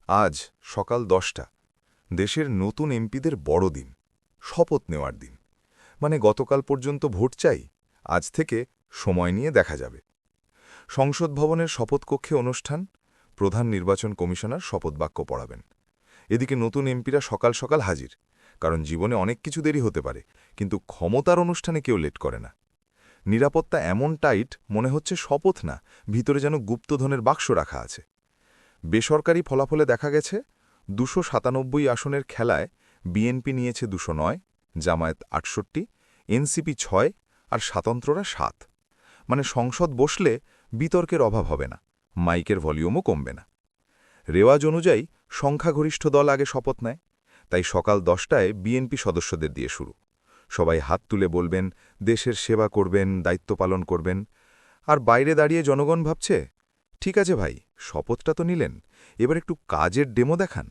আজ সকাল 10টা দেশের নতুন এমপিদের বড় দিন, শপথ নেওয়ার দিন। মানে গতকাল পর্যন্ত ভোট চাই, আজ থেকে সময় নিয়ে দেখা যাবে। সংসদ ভবনের শপথকক্ষে অনুষ্ঠান, প্রধান নির্বাচন কমিশনার শপথবাক্য পড়াবেন। এদিকে নতুন এমপিরা সকাল সকাল হাজির, কারণ জীবনে অনেক কিছু দেরি হতে পারে, কিন্তু ক্ষমতার অনুষ্ঠানে কেউ লেট করে না। নিরাপত্তা এমন টাইট, মনে হচ্ছে শপথ না, ভিতরে যেন গুপ্তধনের বাক্স রাখা আছে। বেসরকারি ফলাফলে দেখা গেছে ২৯৭ আসনের খেলায় বিএনপি নিয়েছে ২০৯, জামায়াত ৬৮, এনসিপি ৬ আর স্বাতন্ত্ররা ৭। মানে সংসদ বসলে বিতর্কের অভাব হবে না, মাইকের ভলিউমও কমবে না। রেওয়াজ অনুযায়ী সংখ্যাগরিষ্ঠ দল আগে শপথ নেয়, তাই সকাল 10টায় বিএনপি সদস্যদের দিয়ে শুরু। সবাই হাত তুলে বলবেন, দেশের সেবা করবেন, দায়িত্ব পালন করবেন। আর বাইরে দাঁড়িয়ে জনগণ ভাবছে, ঠিক আছে ভাই, শপথটা তো নিলেন, এবার একটু কাজের ডেমো দেখান।